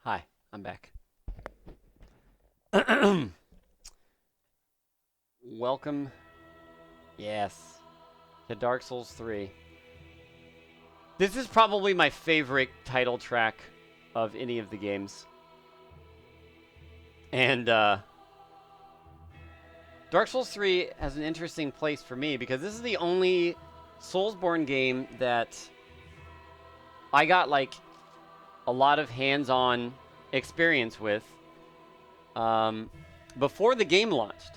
Hi, I'm back. Welcome, yes, to Dark Souls 3. This is probably my favorite title track of any of the games. And Dark Souls 3 has an interesting place for me because this is the only Soulsborne game that I got like a lot of hands-on experience with before the game launched.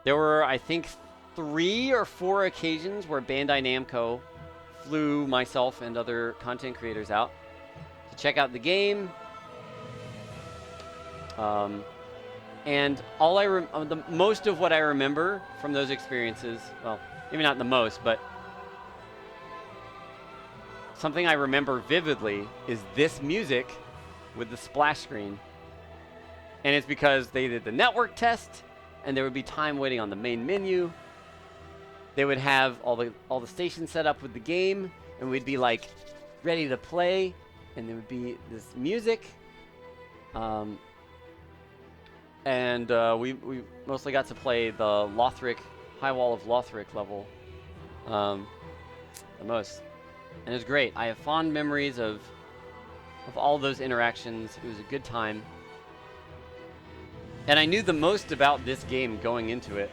There were, I think, 3 or 4 occasions where Bandai Namco flew myself and other content creators out to check out the game. And the most of what I remember from those experiences, well, maybe not the most, but something I remember vividly is this music with the splash screen. And it's because they did the network test, and there would be time waiting on the main menu. They would have all the stations set up with the game, and we'd be like ready to play, and there would be this music. We mostly got to play the Lothric, High Wall of Lothric level the most. And it was great. I have fond memories of all those interactions. It was a good time. And I knew the most about this game going into it.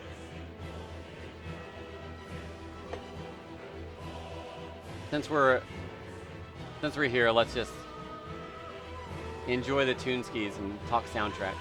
Since we're here, let's just enjoy the tune skis and talk soundtrack.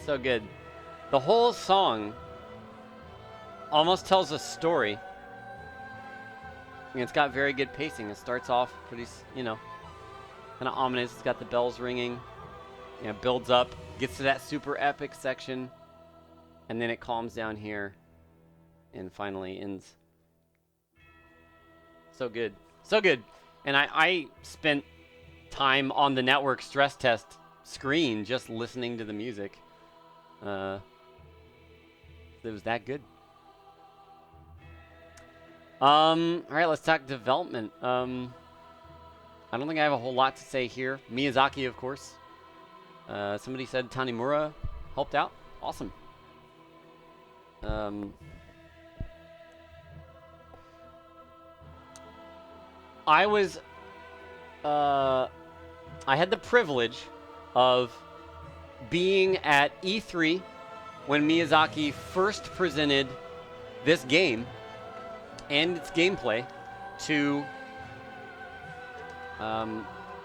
So good. The whole song almost tells a story. I mean, it's got very good pacing. It starts off pretty, kind of ominous. It's got the bells ringing. Builds up, gets to that super epic section, and then it calms down here, and finally ends. So good. So good. And I spent time on the network stress test screen just listening to the music. It was that good. All right, let's talk development. I don't think I have a whole lot to say here. Miyazaki, of course. Somebody said Tanimura helped out. Awesome. I was, I had the privilege of being at E3 when Miyazaki first presented this game and its gameplay to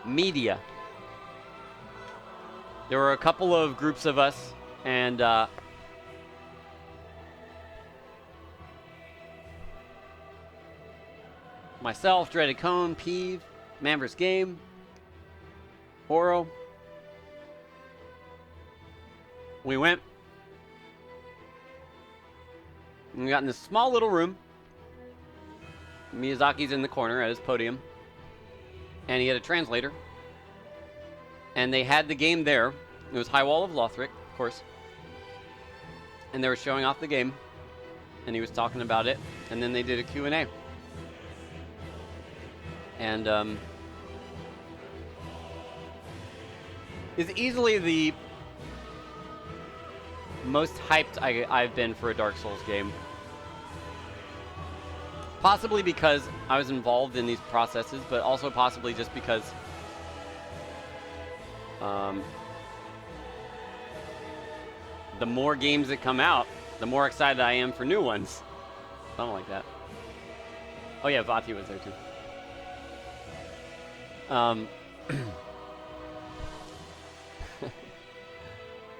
media. There were a couple of groups of us, and myself, Dreaded Cone, Peeve, Man vs. Game, Oro. We went. And we got in this small little room. Miyazaki's in the corner at his podium. And he had a translator. And they had the game there. It was High Wall of Lothric, of course. And they were showing off the game. And he was talking about it. And then they did a Q&A. And it's easily the most hyped I've been for a Dark Souls game. Possibly because I was involved in these processes, but also possibly just because the more games that come out, the more excited I am for new ones. Something like that. Oh yeah, Vati was there too.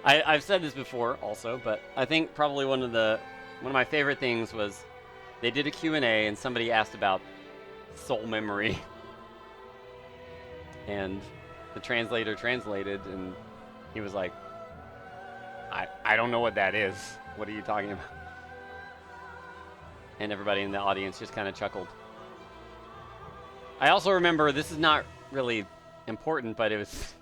I've said this before also, but I think probably one of my favorite things was they did a Q&A and somebody asked about soul memory. And the translator translated, and he was like, I don't know what that is. What are you talking about? And everybody in the audience just kind of chuckled. I also remember, this is not really important, but it was...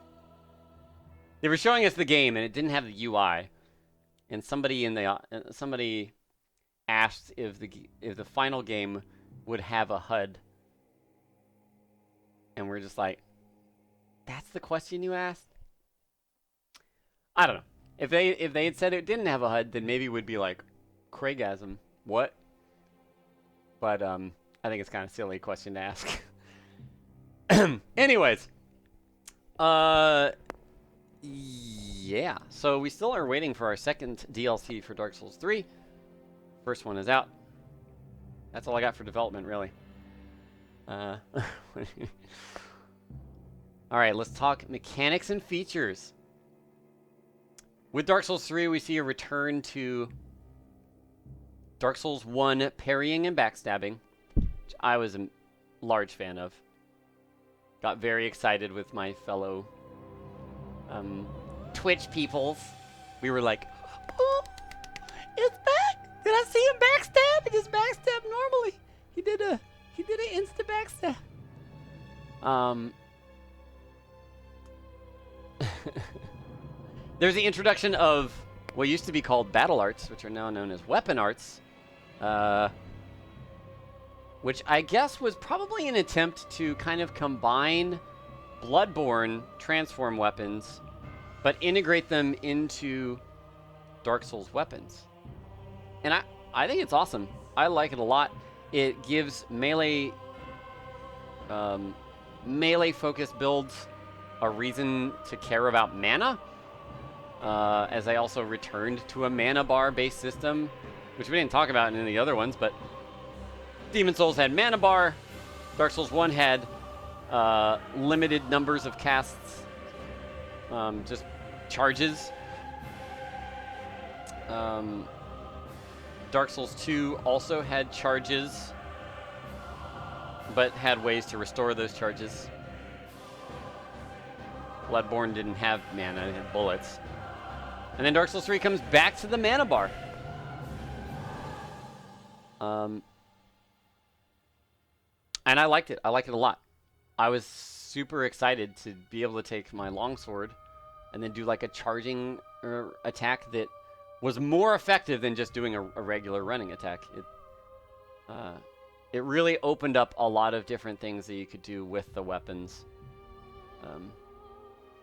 They were showing us the game, and it didn't have the UI. And somebody asked if the final game would have a HUD. And we're just like, that's the question you asked? I don't know. If they had said it didn't have a HUD, then maybe we'd be like, Craigasm, what? But I think it's kind of a silly question to ask. Anyways, yeah. So we still are waiting for our second DLC for Dark Souls 3. First one is out. That's all I got for development, really. All right, let's talk mechanics and features. With Dark Souls 3, we see a return to Dark Souls 1 parrying and backstabbing, which I was a large fan of. Got very excited with my fellow Twitch peoples. We were like, oh, it's back! Did I see him backstab? He just backstabbed normally. He did an insta backstab. There's the introduction of what used to be called battle arts, which are now known as weapon arts, which I guess was probably an attempt to kind of combine Bloodborne transform weapons, but integrate them into Dark Souls weapons. And I think it's awesome. I like it a lot. It gives melee-focused builds a reason to care about mana. As I also returned to a mana bar based system, which we didn't talk about in any of the other ones, but Demon Souls had mana bar, Dark Souls 1 had limited numbers of casts, just charges. Dark Souls 2 also had charges, but had ways to restore those charges. Bloodborne didn't have mana, it had bullets. And then Dark Souls 3 comes back to the mana bar. And I liked it. I liked it a lot. I was super excited to be able to take my longsword and then do like a charging attack that was more effective than just doing a regular running attack. It really opened up a lot of different things that you could do with the weapons.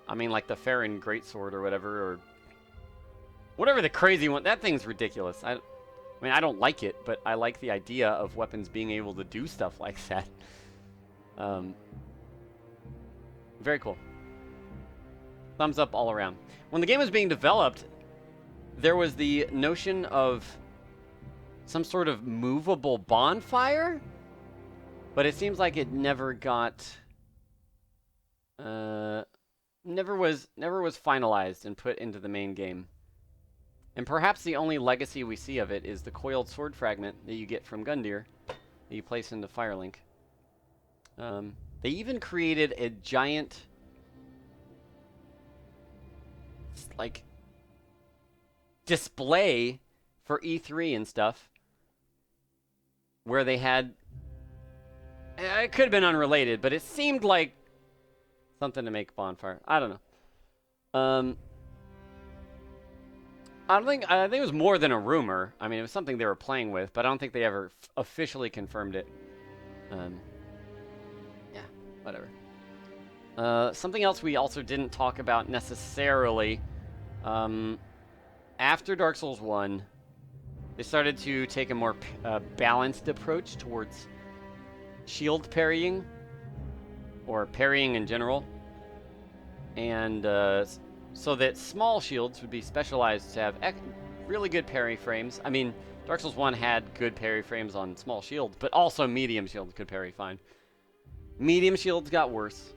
I mean, like the Farron Greatsword or whatever the crazy one. That thing's ridiculous. I mean, I don't like it, but I like the idea of weapons being able to do stuff like that. Very cool. Thumbs up all around. When the game was being developed, there was the notion of some sort of movable bonfire, but it seems like it never got... never was finalized and put into the main game. And perhaps the only legacy we see of it is the coiled sword fragment that you get from Gundyr that you place into Firelink. They even created a giant, like, display for E3 and stuff, where they had... It could have been unrelated, but it seemed like something to make bonfire. I don't know. I think it was more than a rumor. I mean, it was something they were playing with, but I don't think they ever officially confirmed it. Yeah, whatever. Something else we also didn't talk about necessarily. After Dark Souls 1, they started to take a more balanced approach towards shield parrying, or parrying in general. And so that small shields would be specialized to have really good parry frames. I mean, Dark Souls 1 had good parry frames on small shields, but also medium shields could parry fine. Medium shields got worse.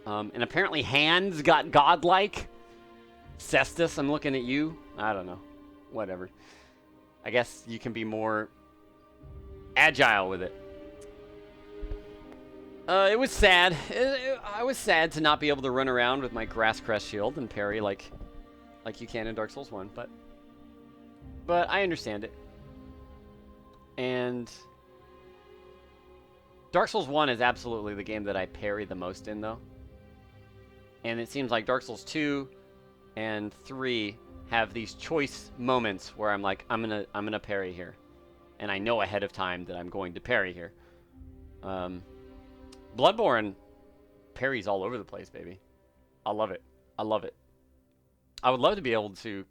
And apparently hands got godlike. Cestus, I'm looking at you. I don't know. Whatever. I guess you can be more agile with it. It was sad. I was sad to not be able to run around with my Grass Crest shield and parry like you can in Dark Souls 1, but I understand it. And Dark Souls 1 is absolutely the game that I parry the most in, though. And it seems like Dark Souls 2 and 3 have these choice moments where I'm like, I'm gonna parry here, and I know ahead of time that I'm going to parry here. Bloodborne parries all over the place, baby. I love it. I love it. I would love to be able to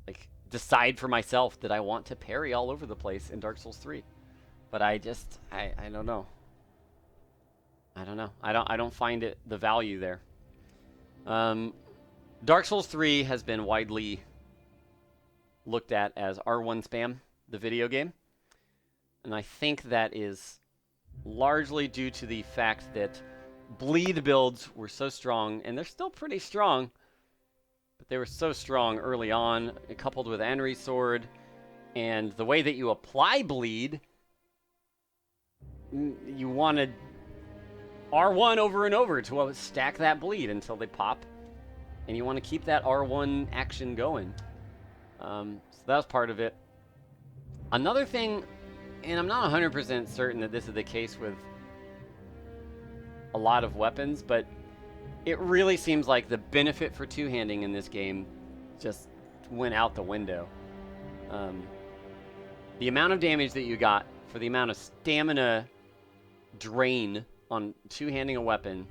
like decide for myself that I want to parry all over the place in Dark Souls 3, but I don't know. I don't find it the value there. Dark Souls 3 has been widely looked at as R1 spam, the video game. And I think that is largely due to the fact that bleed builds were so strong, and they're still pretty strong, but they were so strong early on, coupled with Anri's sword, and the way that you apply bleed, you wanted R1 over and over to stack that bleed until they pop, and you want to keep that R1 action going. So that was part of it. Another thing, and I'm not 100% certain that this is the case with a lot of weapons, but it really seems like the benefit for two-handing in this game just went out the window. The amount of damage that you got for the amount of stamina drain on two-handing a weapon,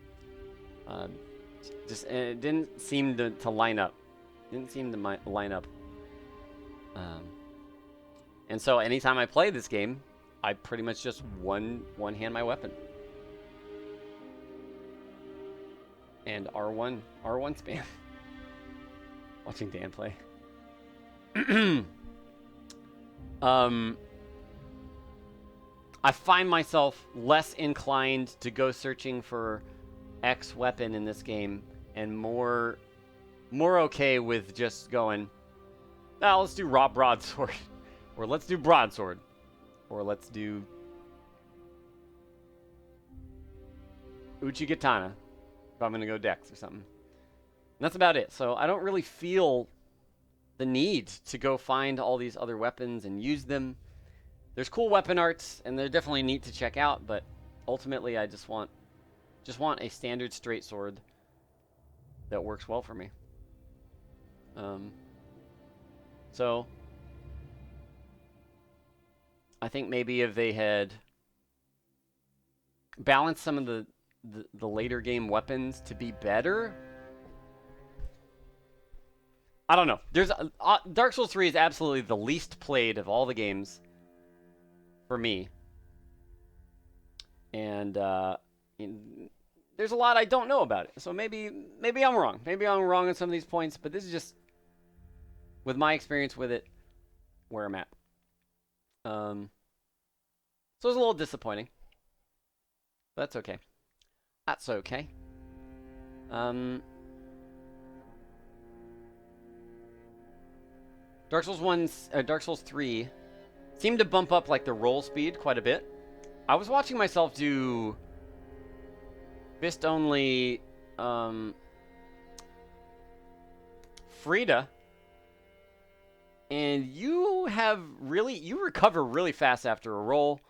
it didn't seem to line up. Didn't seem to line up. And so anytime I play this game, I pretty much just one-hand my weapon. And R1 spam. Watching Dan play. I find myself less inclined to go searching for X weapon in this game, and more okay with just going, let's do raw broadsword, or let's do broadsword, or let's do Uchigatana if I'm gonna go Dex or something. And that's about it. So I don't really feel the need to go find all these other weapons and use them. There's cool weapon arts, and they're definitely neat to check out, but ultimately I just want a standard straight sword that works well for me. So I think maybe if they had balanced some of the later game weapons to be better, I don't know. There's Dark Souls 3 is absolutely the least played of all the games for me, and there's a lot I don't know about it. So maybe I'm wrong. Maybe I'm wrong on some of these points, but this is just, with my experience with it, where I'm at. So it's a little disappointing. But that's okay. That's okay. Dark Souls 3 seemed to bump up like the roll speed quite a bit. I was watching myself do fist only Frida, and you recover really fast after a roll.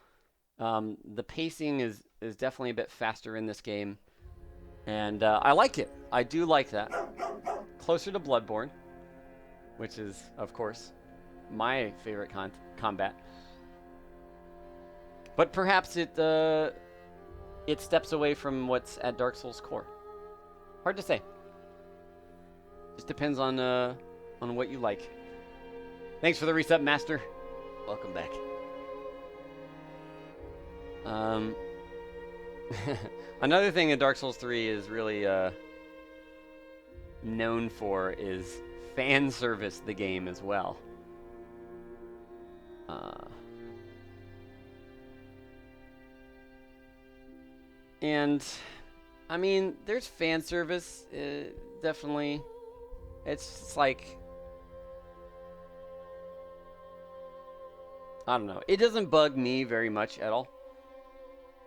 The pacing is definitely a bit faster in this game, and I like it. I do like that. Closer to Bloodborne, which is, of course, my favorite combat. But perhaps it steps away from what's at Dark Souls' core. Hard to say. Just depends on what you like. Thanks for the reset, Master. Welcome back. Another thing that Dark Souls 3 is really known for is fan service the game as well. And I mean, there's fan service, definitely. It's just like I don't know. It doesn't bug me very much at all.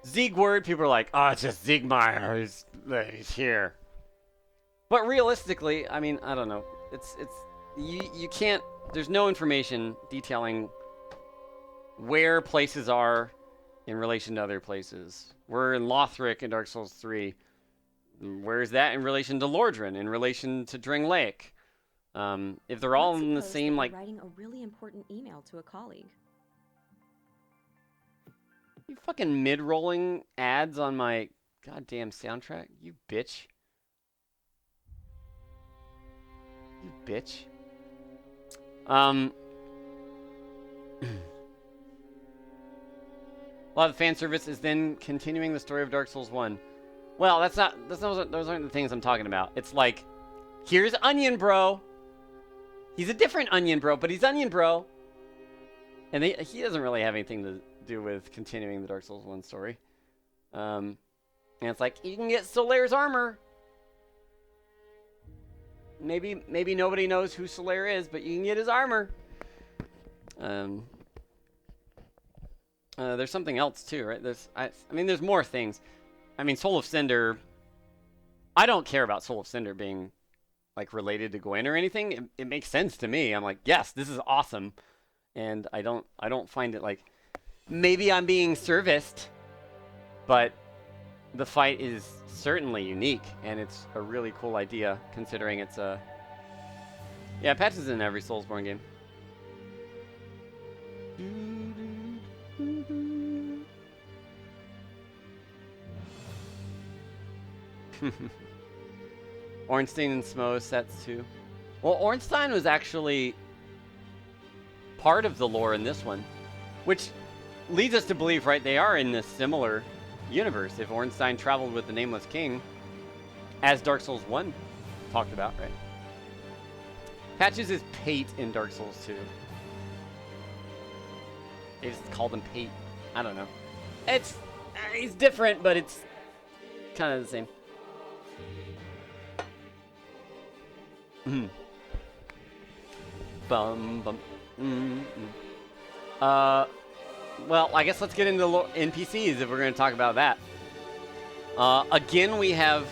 Siegward, people are like, oh, it's just Siegmeyer. He's here. But realistically, I mean, I don't know. You can't. There's no information detailing where places are in relation to other places. We're in Lothric in Dark Souls 3. Where is that in relation to Lordran? In relation to Dring Lake? If they're all in the same, like, writing a really important email to a colleague. You fucking mid-rolling ads on my goddamn soundtrack, you bitch. You bitch. A lot of fan service is then continuing the story of Dark Souls 1. Well, those aren't the things I'm talking about. It's like, here's Onion Bro. He's a different Onion Bro, but he's Onion Bro. And he doesn't really have anything to do with continuing the Dark Souls 1 story. And it's like, you can get Solaire's armor. Maybe nobody knows who Solaire is, but you can get his armor. There's something else too, right? I mean, there's more things. I mean, Soul of Cinder. I don't care about Soul of Cinder being like related to Gwen or anything. It makes sense to me. I'm like, yes, this is awesome, and I don't find it like. Maybe I'm being serviced, but the fight is certainly unique, and it's a really cool idea, considering it's a... Yeah, patches in every Soulsborne game. Ornstein and Smo sets too. Well, Ornstein was actually part of the lore in this one, which leads us to believe, right, they are in this similar universe. If Ornstein traveled with the Nameless King, as Dark Souls 1 talked about, right? Patches is Pate in Dark Souls 2. They just called him Pate. I don't know. He's different, but it's kind of the same. Bum. Well, I guess let's get into NPCs if we're going to talk about that. Again, we have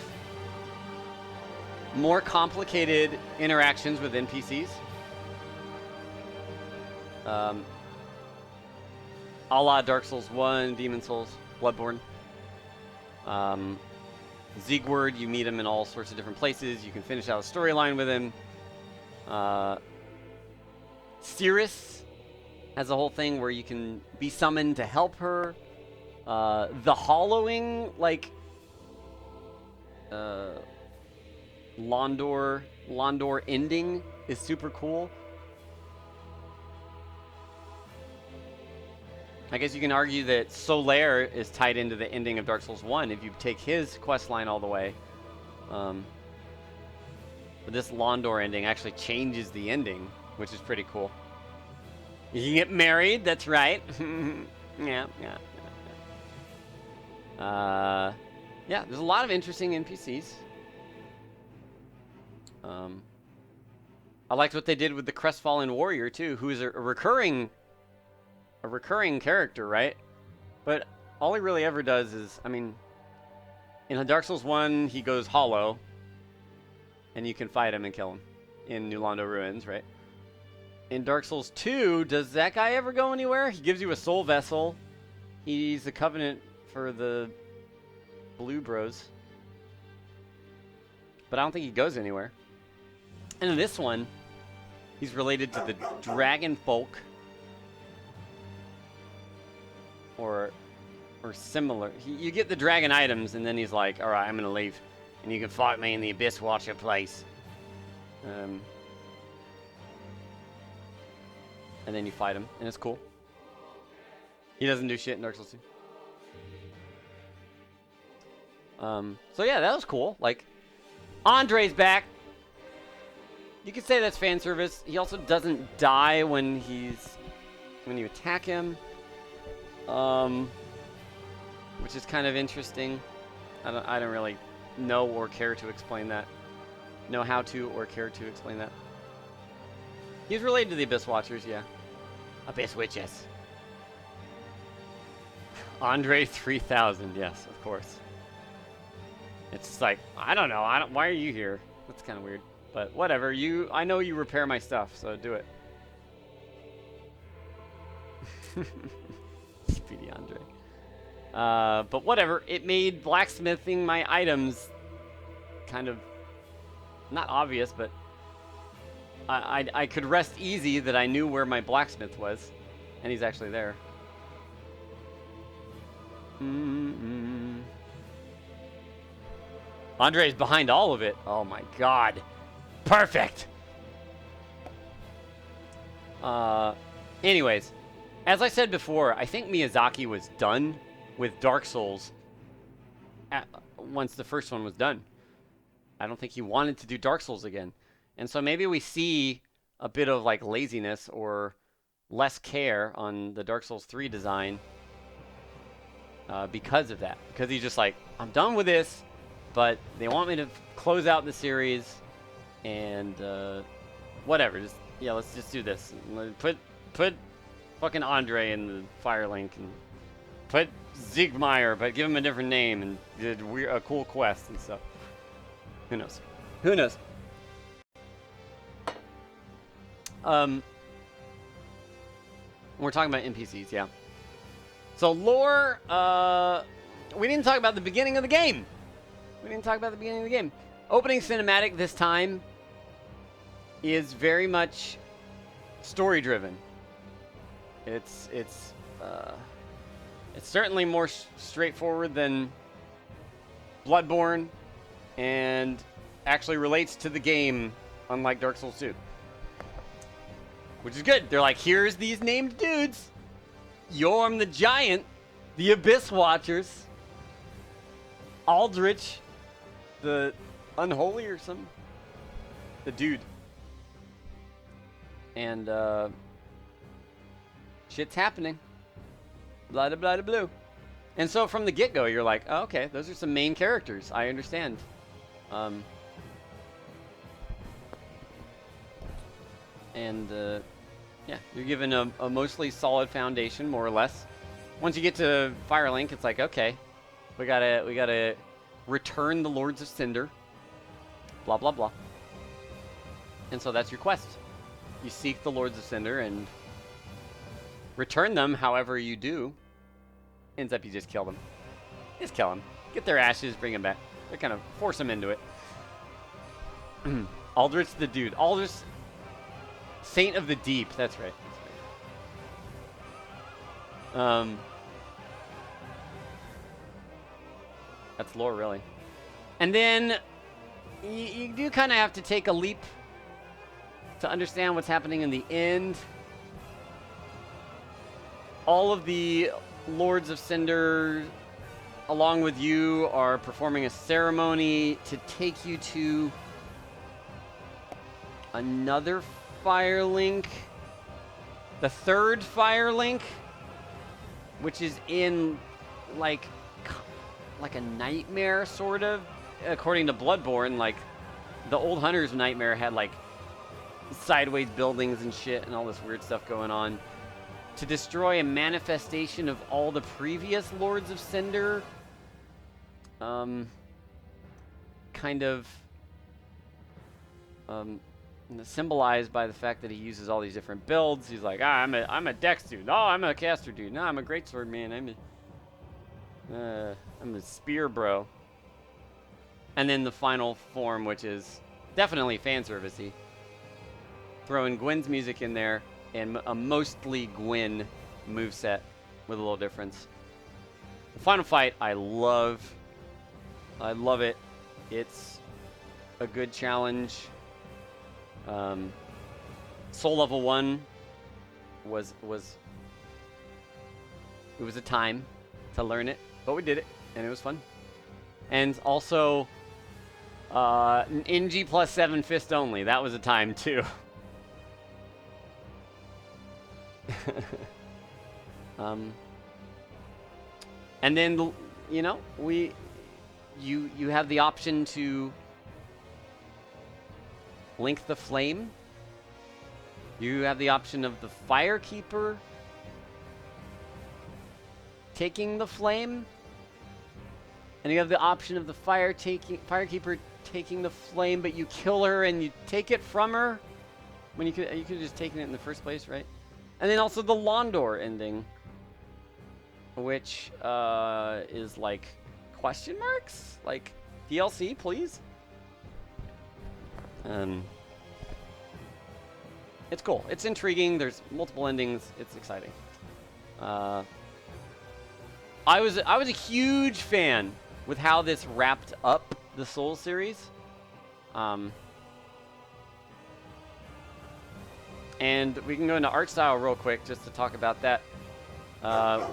more complicated interactions with NPCs. A la Dark Souls 1, Demon Souls, Bloodborne. Siegward, you meet him in all sorts of different places. You can finish out a storyline with him. Cirrus has a whole thing where you can be summoned to help her. The Hollowing, like, Londor ending is super cool. I guess you can argue that Solaire is tied into the ending of Dark Souls 1 if you take his quest line all the way. But this Londor ending actually changes the ending, which is pretty cool. You can get married, that's right. Yeah, there's a lot of interesting NPCs. I liked what they did with the Crestfallen Warrior too, who is a recurring character, right? But all he really ever does is, I mean, in Dark Souls 1, he goes hollow, and you can fight him and kill him in New Londo Ruins, right? In Dark Souls 2, does that guy ever go anywhere? He gives you a soul vessel. He's a covenant for the Blue Bros. But I don't think he goes anywhere. And in this one, he's related to the Dragon Folk. Or similar. You get the dragon items, and then he's like, alright, I'm going to leave. And you can fight me in the Abyss Watcher place. And then you fight him, and it's cool. He doesn't do shit in Dark Souls 2. So yeah, that was cool. Like, Andre's back. You could say that's fan service. He also doesn't die when you attack him. Which is kind of interesting. I don't really know or care to explain that. Know how to or care to explain that. He's related to the Abyss Watchers, yeah. Abyss Witches. Andre 3000, yes, of course. It's just like, I don't know, why are you here? That's kind of weird. But whatever, I know you repair my stuff, so do it. Speedy Andre. But whatever, it made blacksmithing my items kind of, not obvious, but I could rest easy that I knew where my blacksmith was. And he's actually there. Andre's behind all of it. Oh my god. Perfect! Anyways, as I said before, I think Miyazaki was done with Dark Souls once the first one was done. I don't think he wanted to do Dark Souls again. And so maybe we see a bit of like laziness or less care on the Dark Souls 3 design because of that. Because he's just like, I'm done with this, but they want me to close out the series and whatever. Just let's just do this. Put fucking Andre in the Firelink and put Siegmeyer, but give him a different name and did a cool quest and stuff. Who knows? Who knows? We're talking about NPCs, yeah. So lore, we didn't talk about the beginning of the game. Opening cinematic this time is very much story-driven. It's certainly more straightforward than Bloodborne, and actually relates to the game, unlike Dark Souls 2. Which is good. They're like, here's these named dudes. Yorm the Giant, the Abyss Watchers, Aldrich, the Unholy or something. The dude. And, shit's happening. Blah, blah, blah, blah. And so from the get-go, you're like, oh, okay, those are some main characters. I understand. Yeah, you're given a mostly solid foundation, more or less. Once you get to Firelink, it's like, okay, we gotta return the Lords of Cinder. Blah, blah, blah. And so that's your quest. You seek the Lords of Cinder and return them however you do. Ends up you just kill them. Just kill them. Get their ashes, bring them back. They kind of force them into it. Aldrich the dude. Aldrich, Saint of the Deep. That's right. That's lore, really. And then you do kind of have to take a leap to understand what's happening in the end. All of the Lords of Cinder, along with you, are performing a ceremony to take you to another Firelink. The third Firelink, which is in like a nightmare, sort of. According to Bloodborne, like the old Hunter's nightmare had like sideways buildings and shit and all this weird stuff going on. To destroy a manifestation of all the previous Lords of Cinder. Kind of symbolized by the fact that he uses all these different builds. He's like, I'm a Dex dude. Oh, I'm a caster dude. No, I'm a greatsword man. I'm a spear bro. And then the final form, which is definitely fan servicey. Throwing Gwen's music in there and a mostly Gwen moveset with a little difference. The final fight, I love it. It's a good challenge. Soul level 1 was it was a time to learn it, but we did it and it was fun. And also NG plus 7 fist only. That was a time too. And then you have the option to link the flame. You have the option of the Firekeeper taking the flame, and you have the option of the firekeeper taking the flame, but you kill her and you take it from her when you could have just taken it in the first place, right? And then also the Londor ending, which is like question marks, like DLC, please. It's cool. It's intriguing. There's multiple endings. It's exciting. I was a huge fan with how this wrapped up the Souls series. And we can go into art style real quick just to talk about that.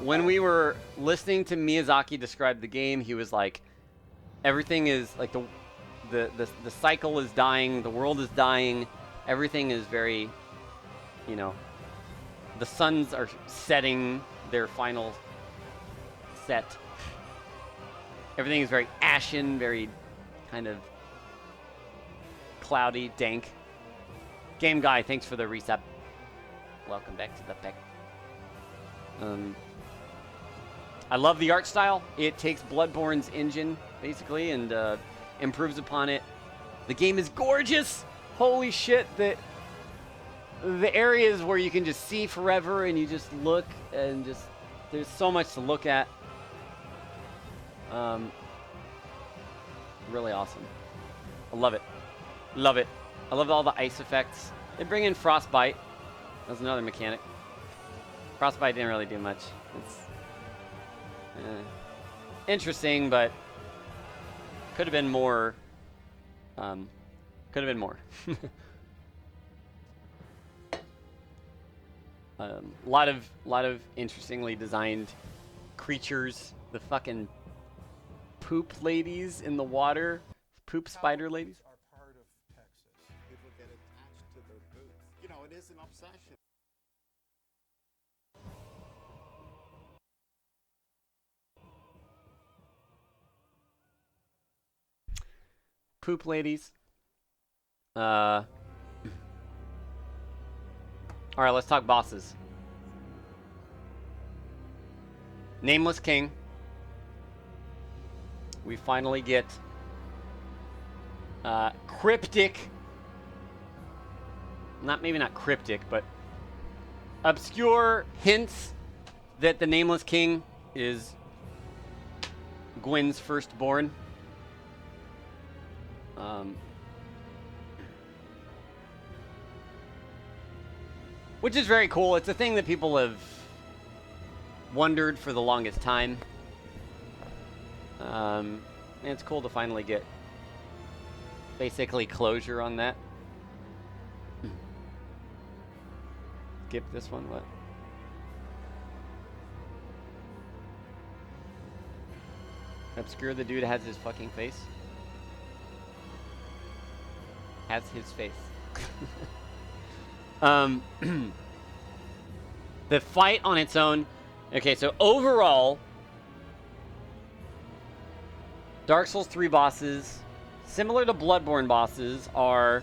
When we were listening to Miyazaki describe the game, he was like, everything is like the cycle is dying, the world is dying, everything is very, you know, the suns are setting their final set. Everything is very ashen, very kind of cloudy, dank. Game Guy, thanks for the resub. Welcome back to the pack. I love the art style. It takes Bloodborne's engine, basically, and improves upon it. The game is gorgeous. Holy shit, the areas where you can just see forever and you just look and just, there's so much to look at. Really awesome. I love it. Love it. I love all the ice effects. They bring in Frostbite. That's another mechanic. Frostbite didn't really do much. It's interesting, but could have been more. Could have been more. Lot of interestingly designed creatures. The fucking poop ladies in the water, poop spider ladies. Are part of Texas. People get attached to their boots. You know, it is an obsession. Poop ladies. All right, let's talk bosses. Nameless King. We finally get cryptic, maybe not cryptic, but obscure hints that the Nameless King is Gwyn's firstborn. Which is very cool. It's a thing that people have wondered for the longest time. And it's cool to finally get basically closure on that. Skip this one, what? Obscure the dude has his fucking face. Has his face. The fight on its own. Okay, so overall, Dark Souls 3 bosses, similar to Bloodborne bosses, are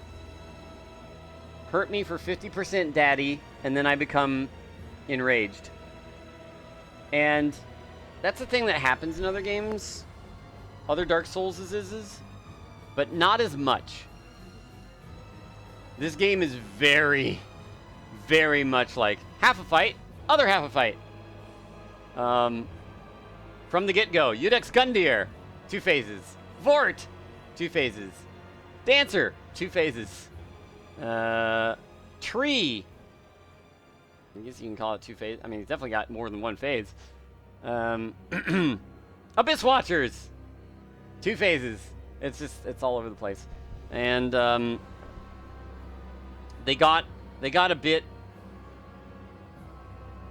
hurt me for 50% daddy, and then I become enraged. And that's the thing that happens in other games, other Dark Souls is, but not as much. This game is very, very much like half a fight, other half a fight. From the get-go, Udex Gundyr, 2 phases. Vort, 2 phases. Dancer, 2 phases. Tree. I guess you can call it 2 phases. I mean, he's definitely got more than 1 phase. Abyss Watchers, 2 phases. It's all over the place. And they got a bit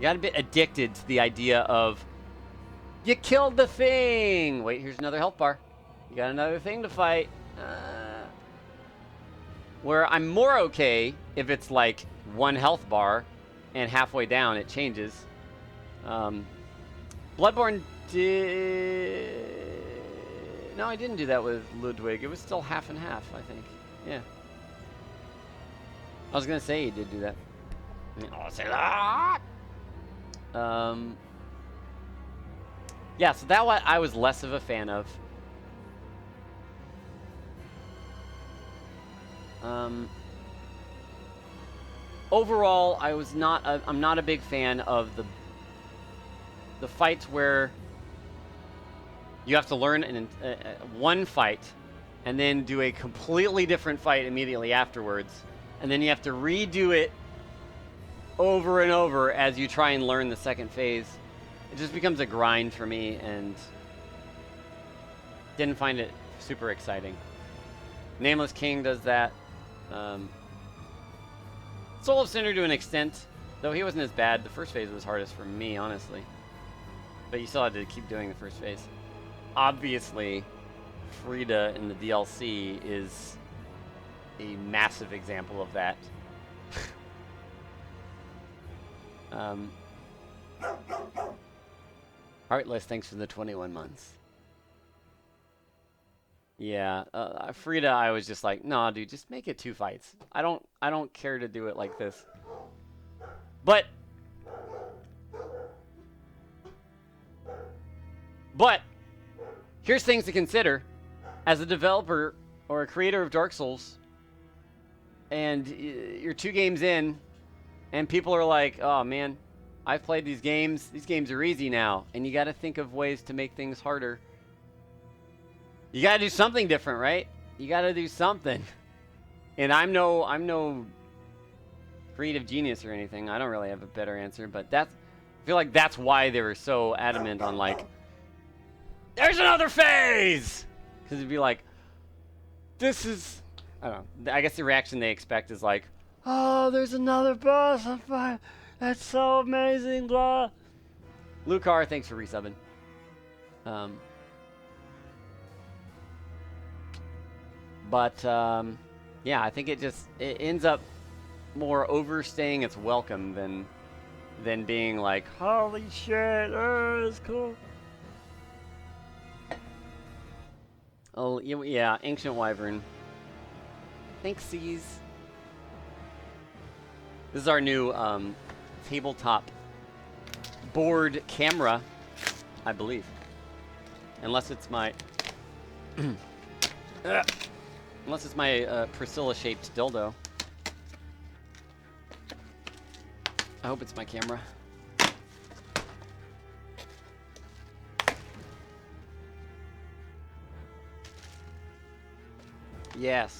addicted to the idea of, you killed the thing. Wait, here's another health bar. You got another thing to fight. Where I'm more okay if it's like 1 health bar and halfway down it changes. Bloodborne did... No, I didn't do that with Ludwig. It was still half and half, I think. Yeah. I was going to say he did do that. I'll say that. Yeah, so that one I was less of a fan of. Overall, I'm not a big fan of the fights where you have to learn one fight and then do a completely different fight immediately afterwards, and then you have to redo it over and over as you try and learn the second phase. It just becomes a grind for me, and didn't find it super exciting. Nameless King does that. Soul of Cinder to an extent, though he wasn't as bad. The first phase was hardest for me, honestly. But you still had to keep doing the first phase. Obviously, Frida in the DLC is a massive example of that. Heartless, thanks for the 21 months. Yeah, Frida, I was just like, nah, dude, just make it 2 fights. I don't care to do it like this. But here's things to consider as a developer or a creator of Dark Souls, and you're 2 games in, and people are like, oh man, I've played these games are easy now, and you got to think of ways to make things harder. You gotta do something different, right? You gotta do something. And I'm no creative genius or anything. I don't really have a better answer, but I feel like that's why they were so adamant on like, there's another phase! Because it'd be like, this is, I don't know. I guess the reaction they expect is like, oh, there's another boss fight. That's so amazing, blah. Lucar, thanks for resubbing. But yeah, I think it ends up more overstaying its welcome than being like, holy shit, oh, that's cool. Oh yeah, Ancient Wyvern. Thanksies. This is our new tabletop board camera, I believe. Unless it's my unless it's my Priscilla-shaped dildo. I hope it's my camera. Yes.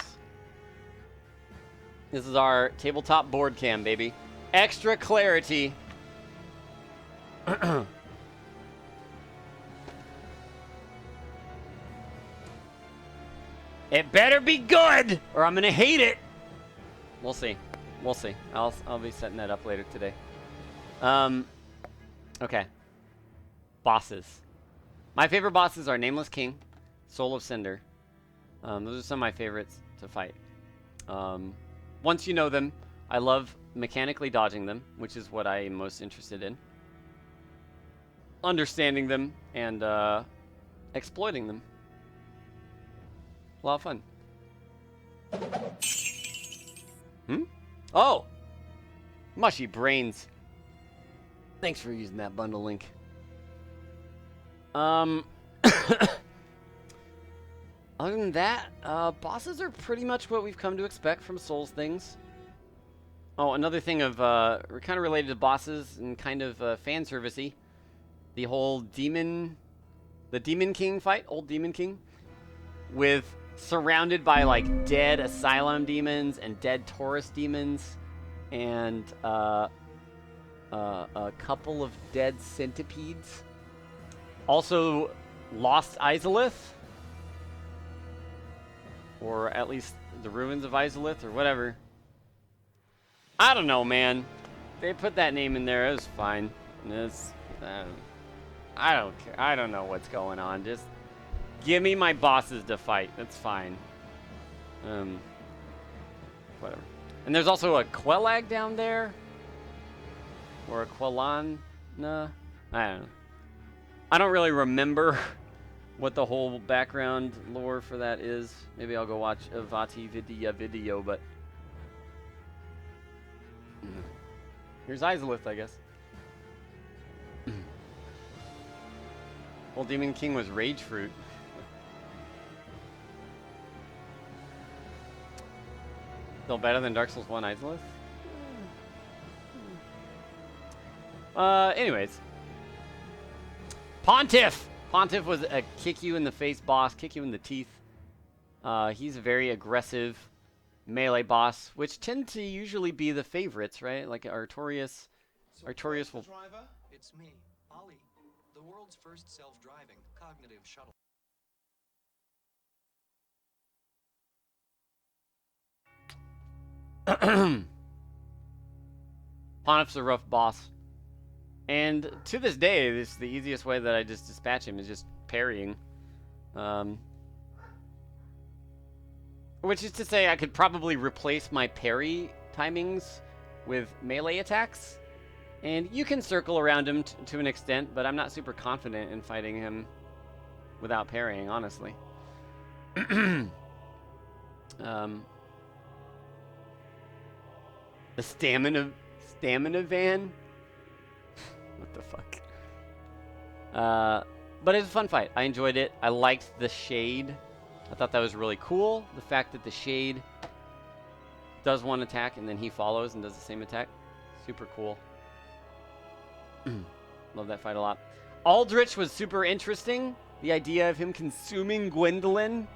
This is our tabletop board cam, baby. Extra clarity. It better be good, or I'm gonna hate it. We'll see. We'll see. I'll be setting that up later today. Okay. Bosses. My favorite bosses are Nameless King, Soul of Cinder. Those are some of my favorites to fight. Once you know them, I love mechanically dodging them, which is what I am most interested in. Understanding them and exploiting them. A lot of fun. Oh! Mushy brains. Thanks for using that bundle link. Other than that, bosses are pretty much what we've come to expect from Souls things. Oh, another thing of kind of related to bosses and kind of fan servicey. The whole Demon King fight, old Demon King, with surrounded by like dead Asylum demons and dead Taurus demons, and a couple of dead centipedes. Also, lost Izalith. Or at least the ruins of Izalith, or whatever. I don't know, man. They put that name in there. It was fine. I don't care. I don't know what's going on. Just give me my bosses to fight. That's fine. Whatever. And there's also a Quellag down there. Or a Quellan. Nah. I don't know. I don't really remember what the whole background lore for that is. Maybe I'll go watch a Vati video, but here's Izalith, I guess. Well, Demon King was Rage Fruit. Still better than Dark Souls 1 Izalith? Anyways. Pontiff! Pontiff was a kick you in the face boss, kick you in the teeth. He's a very aggressive melee boss, which tend to usually be the favorites, right? Like Artorias. Artorias will... Driver, it's me, Ollie, the world's first self-driving cognitive shuttle. Pontiff's a rough boss. And to this day, the easiest way that I just dispatch him is just parrying. Which is to say I could probably replace my parry timings with melee attacks. And you can circle around him to an extent, but I'm not super confident in fighting him without parrying, honestly. The stamina van? What the fuck? But it was a fun fight. I enjoyed it. I liked the shade. I thought that was really cool. The fact that the shade does one attack and then he follows and does the same attack. Super cool. Love that fight a lot. Aldrich was super interesting. The idea of him consuming Gwendolyn.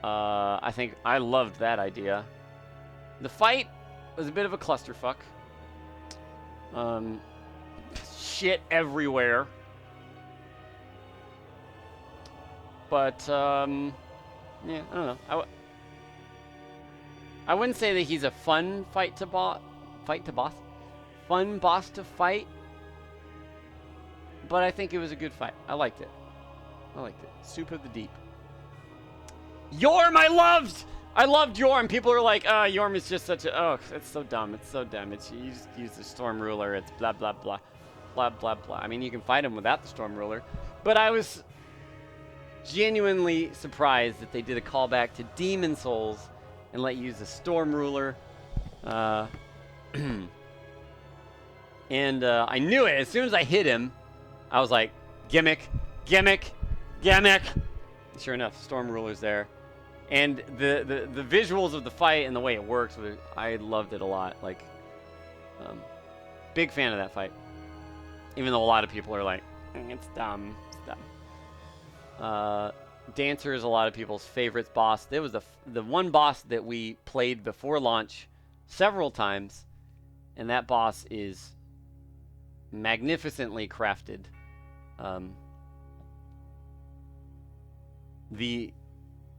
I think I loved that idea. The fight was a bit of a clusterfuck. Shit everywhere. But, yeah, I don't know. I wouldn't say that he's a fun fun boss to fight. But I think it was a good fight. I liked it. Soup of the Deep. Yorm, I loved Yorm. People are like, Yorm is just such a, oh, it's so dumb. It's so dumb. It's, you just use the Storm Ruler. It's blah, blah, blah. Blah, blah, blah. I mean, you can fight him without the Storm Ruler. But I was genuinely surprised that they did a callback to Demon Souls and let you use the Storm Ruler. And I knew it. As soon as I hit him, I was like, gimmick, gimmick, gimmick. Sure enough, Storm Ruler's there. And the visuals of the fight and the way it works, I loved it a lot. Like, big fan of that fight. Even though a lot of people are like, it's dumb, it's dumb. Dancer is a lot of people's favorites boss. There was the one boss that we played before launch several times, and that boss is magnificently crafted. I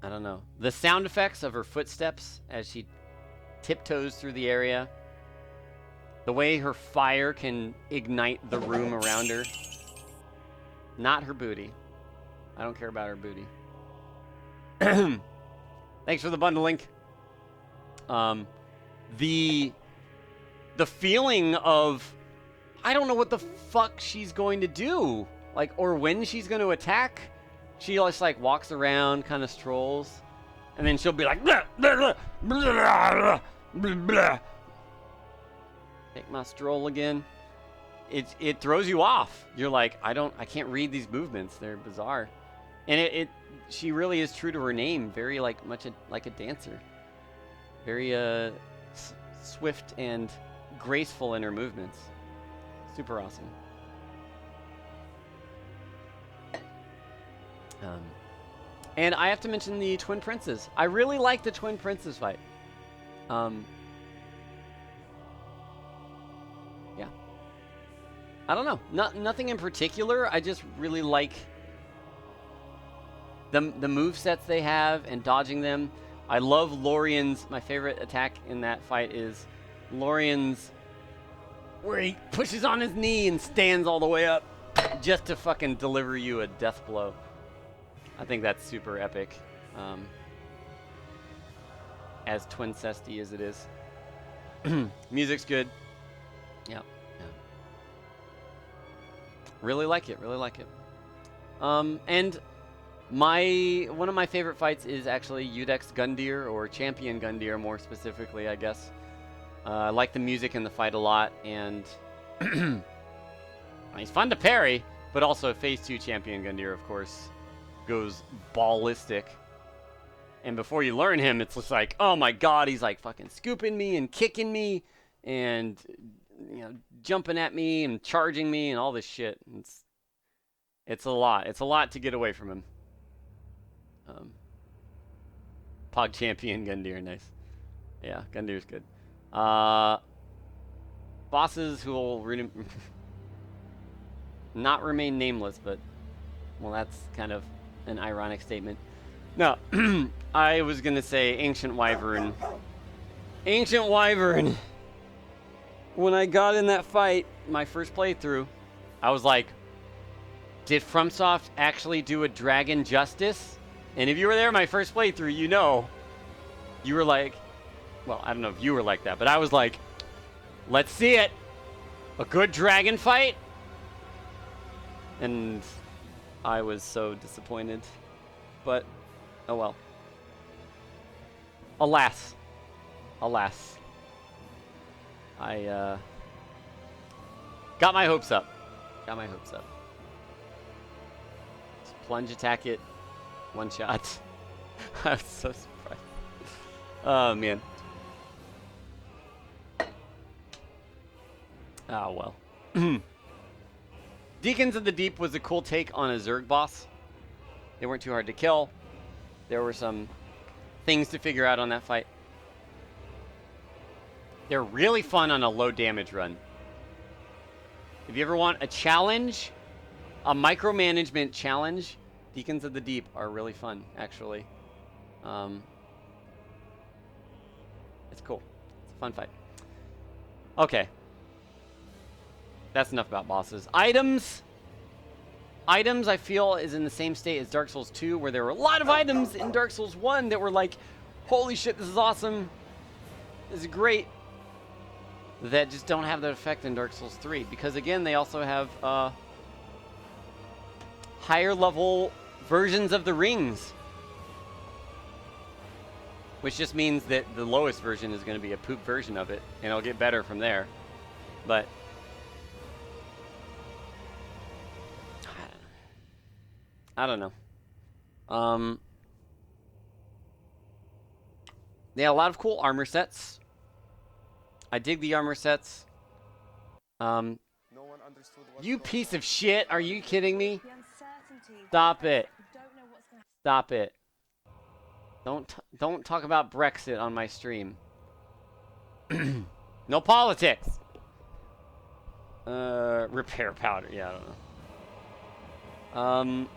don't know. The sound effects of her footsteps as she tiptoes through the area. The way her fire can ignite the room around her. Not her booty. I don't care about her booty. Thanks for the bundle link. The feeling of, I don't know what the fuck she's going to do. Like, or when she's going to attack. She just like walks around, kind of strolls, and then she'll be like, blah, blah, blah, blah, blah, blah. Take my stroll again. It throws you off. You're like, I can't read these movements. They're bizarre. And she really is true to her name. Very like a dancer. Very swift and graceful in her movements. Super awesome. And I have to mention the Twin Princes. I really like the Twin Princes fight. Yeah. I don't know. Nothing in particular. I just really like the movesets they have and dodging them. I love Lorien's. My favorite attack in that fight is Lorien's, where he pushes on his knee and stands all the way up just to fucking deliver you a death blow. I think that's super epic. As twincesty as it is. Music's good. Yeah. Really like it. And one of my favorite fights is actually Udex Gundyr, or Champion Gundyr more specifically, I guess. I like the music in the fight a lot, and he's fun to parry. But also Phase 2 Champion Gundyr, of course, goes ballistic. And before you learn him, it's just like, oh my god, he's like fucking scooping me and kicking me and, you know, jumping at me and charging me and all this shit. It's a lot. It's a lot to get away from him. Pog Champion Gundyr, nice. Yeah, Gundyr's good. Bosses who will not remain nameless, but, well, that's kind of an ironic statement. No, I was going to say Ancient Wyvern. Ancient Wyvern. When I got in that fight, my first playthrough, I was like, did FromSoft actually do a dragon justice? And if you were there my first playthrough, you know, you were like, well, I don't know if you were like that, but I was like, let's see it. A good dragon fight? And I was so disappointed. But, oh well. Alas. Alas. I, got my hopes up. Got my hopes up. Just plunge attack it. One shot. I was so surprised. Oh, man. Oh, well. Deacons of the Deep was a cool take on a Zerg boss. They weren't too hard to kill. There were some things to figure out on that fight. They're really fun on a low damage run. If you ever want a challenge, a micromanagement challenge, Deacons of the Deep are really fun, actually. It's cool. It's a fun fight. Okay. That's enough about bosses. Items. Items, I feel, is in the same state as Dark Souls 2, where there were a lot of items in Dark Souls 1 that were like, holy shit, this is awesome. This is great. That just don't have that effect in Dark Souls 3. Because, again, they also have higher level versions of the rings. Which just means that the lowest version is going to be a poop version of it. And it'll get better from there. But I don't know. They have a lot of cool armor sets. I dig the armor sets. You piece of shit. Are you kidding me? Stop it. Stop it. Don't talk about Brexit on my stream. No politics. Repair powder. Yeah, I don't know.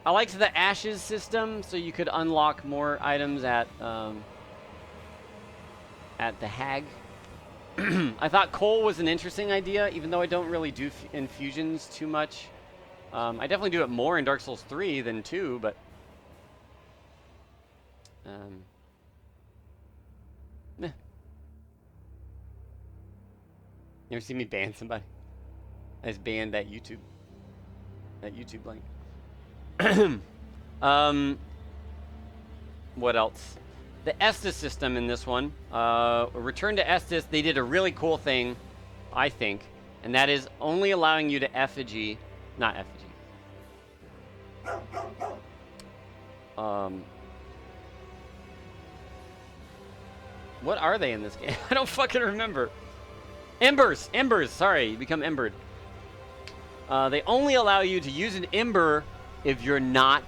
I liked the ashes system, so you could unlock more items at the Hag. I thought coal was an interesting idea, even though I don't really do infusions too much. I definitely do it more in Dark Souls 3 than 2, but meh. You ever see me ban somebody? I just banned that YouTube link. What else? The Estus system in this one. Return to Estus, they did a really cool thing, I think, and that is only allowing you to effigy, not effigy. What are they in this game? I don't fucking remember. Embers, sorry, you become embered. They only allow you to use an ember if you're not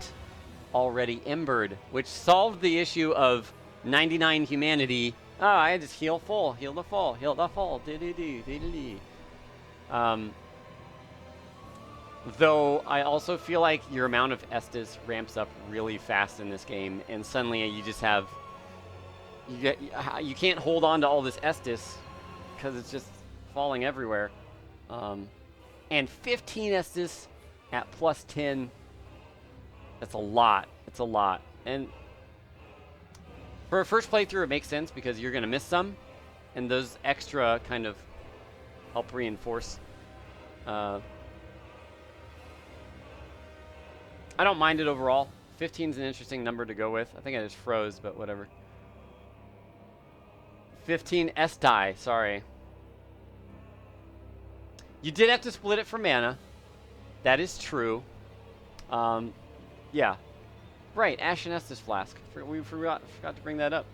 already embered, which solved the issue of 99 humanity. Oh, I just heal full, heal the full, heal the full. Though I also feel like your amount of Estus ramps up really fast in this game, and suddenly you just have you can't hold on to all this Estus because it's just falling everywhere. And 15 Estus at plus 10. That's a lot. It's a lot. And for a first playthrough, it makes sense because you're going to miss some. And those extra kind of help reinforce. I don't mind it overall. 15 is an interesting number to go with. I think I just froze, but whatever. 15 Esti, sorry. You did have to split it for mana. That is true. Yeah. Right, Ashen Estus Flask. We forgot to bring that up.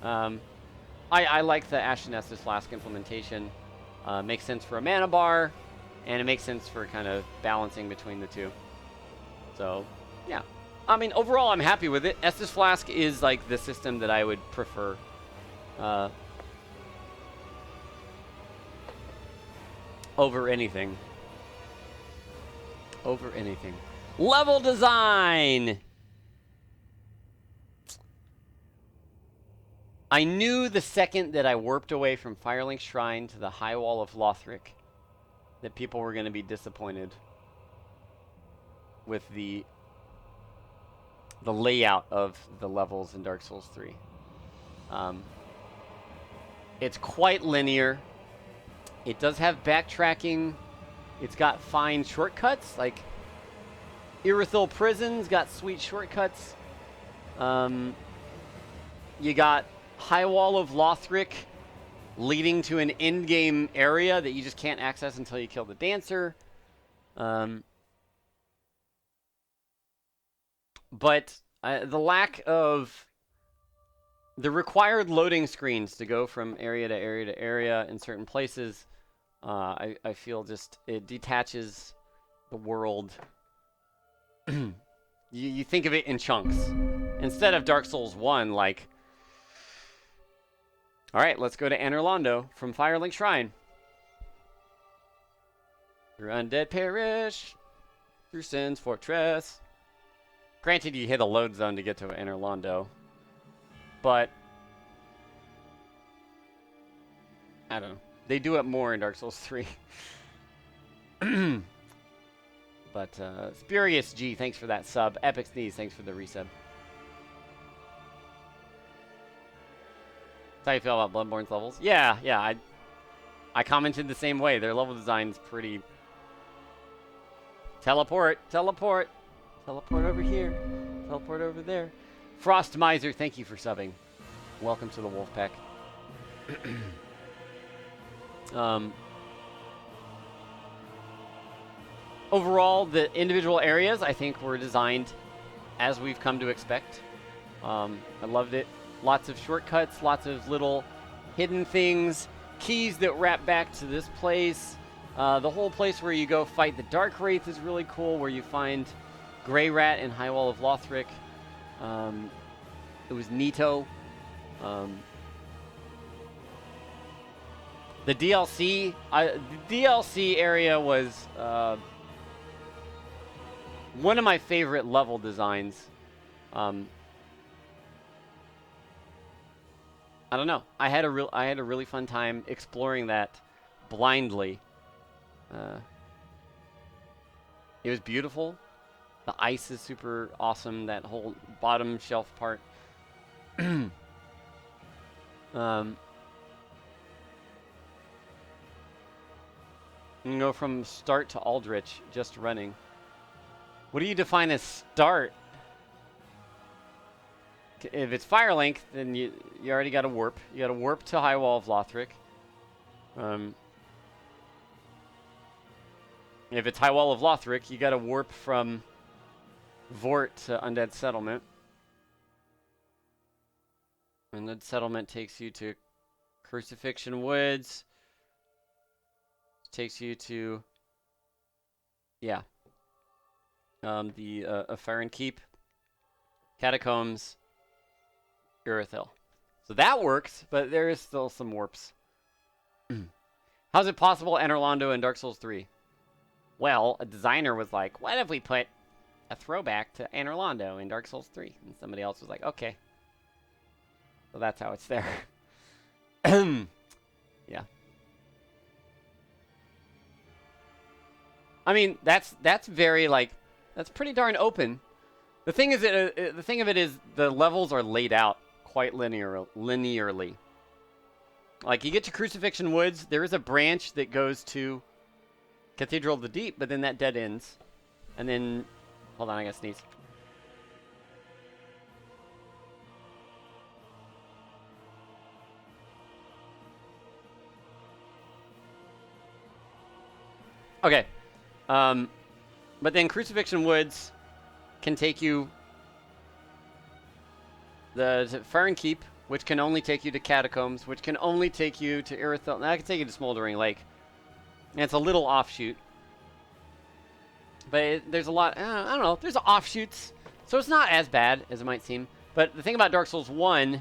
I like the Ashen Estus Flask implementation. Makes sense for a mana bar, and it makes sense for kind of balancing between the two. So, yeah. I mean, overall, I'm happy with it. Estus Flask is like the system that I would prefer. Over anything. Over anything. Level design! I knew the second that I warped away from Firelink Shrine to the High Wall of Lothric that people were going to be disappointed with the layout of the levels in Dark Souls 3. It's quite linear. It does have backtracking. It's got fine shortcuts, like Irithyll Prison's got sweet shortcuts. You got High Wall of Lothric leading to an in-game area that you just can't access until you kill the dancer. But the lack of the required loading screens to go from area to area to area in certain places, I feel just it detaches the world. you think of it in chunks. Instead of Dark Souls 1, like, all right, let's go to Anorlando from Firelink Shrine. Through Undead Parish, through Sin's Fortress. Granted, you hit a load zone to get to Anorlando, but I don't know. They do it more in Dark Souls 3. But Spurious G, thanks for that sub. Epic Sneeze, thanks for the resub. That's how you feel about Bloodborne's levels? Yeah. I commented the same way. Their level design's pretty. Teleport over here. Teleport over there. Frost Miser, thank you for subbing. Welcome to the Wolfpack. Overall, the individual areas, I think, were designed as we've come to expect. I loved it. Lots of shortcuts, lots of little hidden things, keys that wrap back to this place. The whole place where you go fight the Dark Wraith is really cool, where you find Grey Rat and High Wall of Lothric. It was neato. The DLC area was one of my favorite level designs. I don't know. I had a really fun time exploring that blindly. It was beautiful. The ice is super awesome. That whole bottom shelf part. You can go from start to Aldrich just running. What do you define as start? If it's Firelink, then you already got to warp. You got to warp to High Wall of Lothric. If it's High Wall of Lothric, you got to warp from Vort to Undead Settlement. Undead Settlement takes you to Crucifixion Woods. Takes you to, yeah, the Fire and Keep, Catacombs, Irithyll. So that works, but there is still some warps. How's it possible Anorlando in Dark Souls 3? Well, a designer was like, what if we put a throwback to Anorlando in Dark Souls 3? And somebody else was like, okay. So that's how it's there. Yeah. I mean, that's very, like, that's pretty darn open. The thing is, the thing of it is, the levels are laid out quite linearly. Like, you get to Crucifixion Woods, there is a branch that goes to Cathedral of the Deep, but then that dead ends. And then, hold on, I gotta sneeze. Okay. But then Crucifixion Woods can take you to Fire and Keep, which can only take you to Catacombs, which can only take you to Irithel. That can take you to Smoldering Lake. And it's a little offshoot. But there's a lot, I don't know, there's offshoots. So it's not as bad as it might seem. But the thing about Dark Souls 1,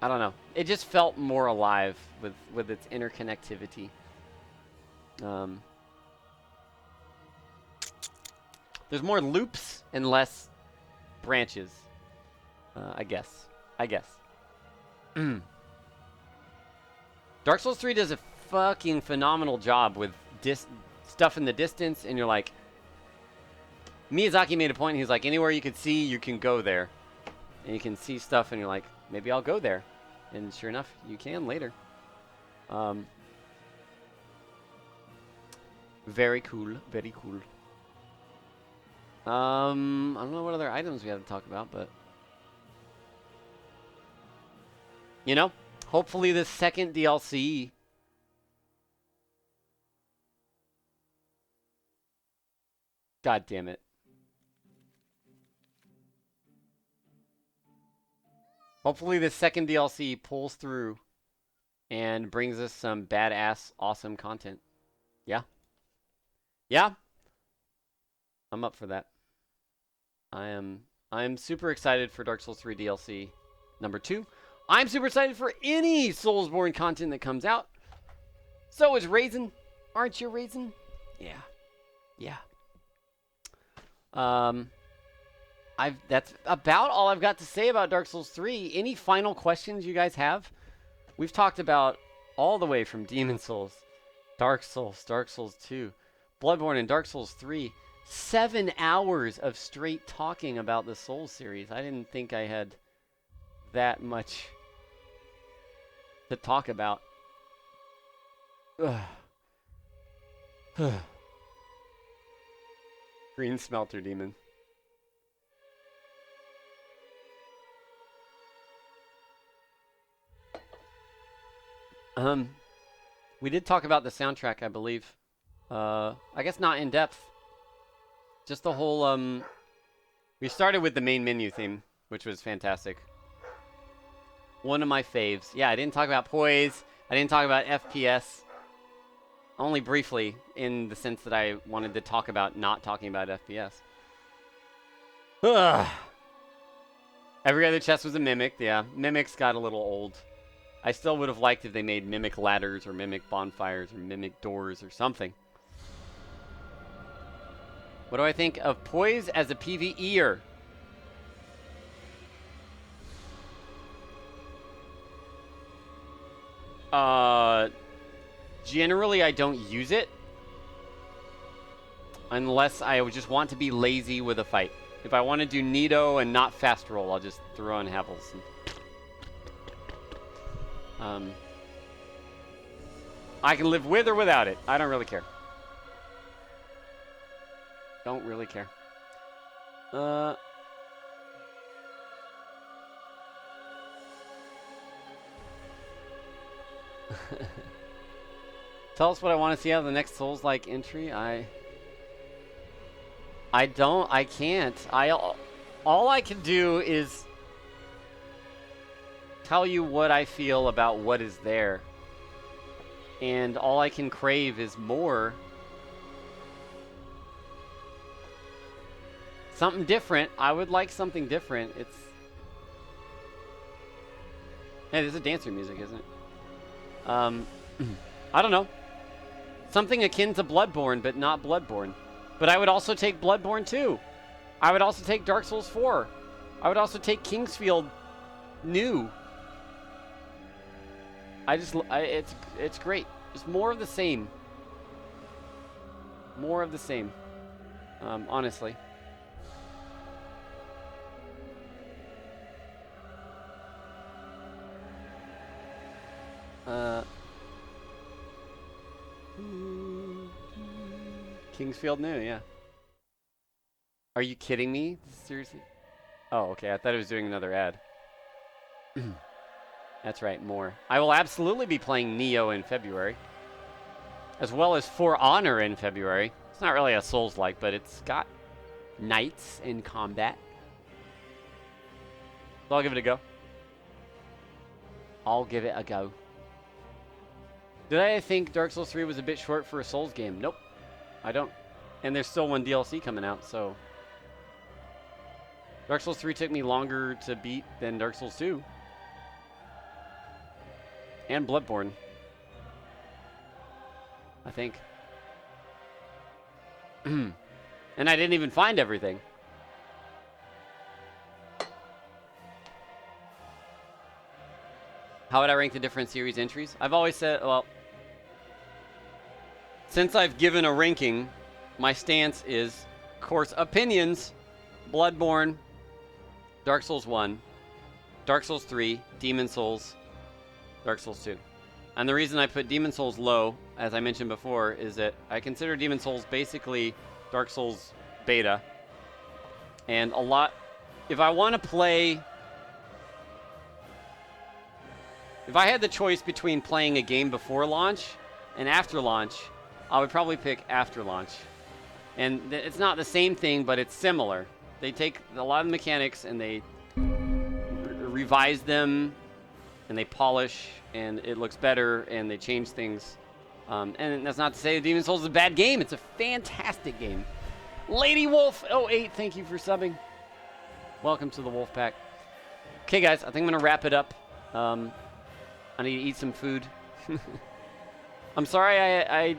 I don't know. It just felt more alive with its interconnectivity. There's more loops and less branches. I guess. Dark Souls 3 does a fucking phenomenal job with stuff in the distance, and you're like, Miyazaki made a point, he's like, anywhere you could see, you can go there. And you can see stuff, and you're like, maybe I'll go there. And sure enough, you can later. Very cool, very cool. I don't know what other items we have to talk about, but you know, hopefully the second DLC God damn it. Hopefully the second DLC pulls through and brings us some badass awesome content. Yeah. Yeah. I'm up for that. I'm super excited for Dark Souls 3 DLC number 2. I'm super excited for any Soulsborne content that comes out. So is Raisin. Aren't you, Raisin? Yeah. Yeah. That's about all I've got to say about Dark Souls 3. Any final questions you guys have? We've talked about all the way from Demon Souls, Dark Souls, Dark Souls 2, Bloodborne, and Dark Souls 3. 7 hours of straight talking about the Souls series. I didn't think I had that much to talk about. Green Smelter Demon. We did talk about the soundtrack, I believe. I guess not in depth. Just the whole, we started with the main menu theme, which was fantastic. One of my faves. Yeah, I didn't talk about poise. I didn't talk about FPS. Only briefly, in the sense that I wanted to talk about not talking about FPS. Ugh. Every other chest was a mimic. Yeah, mimics got a little old. I still would have liked if they made mimic ladders or mimic bonfires or mimic doors or something. What do I think of poise as a PvEer? Generally I don't use it. Unless I just want to be lazy with a fight. If I want to do Nito and not fast roll, I'll just throw on Havels. I can live with or without it. I don't really care. Don't really care. Tell us what I want to see out of the next Souls-like entry. I can't. All I can do is tell you what I feel about what is there. And all I can crave is more. Something different. I would like something different. It's... Hey, this is dancer music, isn't it? I don't know. Something akin to Bloodborne, but not Bloodborne. But I would also take Bloodborne 2. I would also take Dark Souls 4. I would also take Kingsfield New. It's great. Just more of the same. More of the same. Honestly. Kingsfield New, yeah. Are you kidding me? Seriously? Oh, okay. I thought it was doing another ad. That's right, more. I will absolutely be playing Neo in February. as well as For Honor in February. It's not really a Souls-like, but it's got knights in combat. So I'll give it a go. I'll give it a go. Did I think Dark Souls 3 was a bit short for a Souls game? Nope, I don't. And there's still one DLC coming out, so. Dark Souls 3 took me longer to beat than Dark Souls 2. And Bloodborne, I think. And I didn't even find everything. How would I rank the different series entries? I've always said, well, since I've given a ranking, my stance is, of course, opinions, Bloodborne, Dark Souls 1, Dark Souls 3, Demon Souls, Dark Souls 2. And the reason I put Demon Souls low, as I mentioned before, is that I consider Demon Souls basically Dark Souls beta. And a lot, if I want to play, if I had the choice between playing a game before launch and after launch, I would probably pick after launch. And it's not the same thing, but it's similar. They take a lot of the mechanics and they revise them and they polish and it looks better and they change things. And that's not to say Demon's Souls is a bad game. It's a fantastic game. Lady Wolf 08, thank you for subbing. Welcome to the Wolf Pack. Okay, guys, I think I'm going to wrap it up. I need to eat some food. I'm sorry I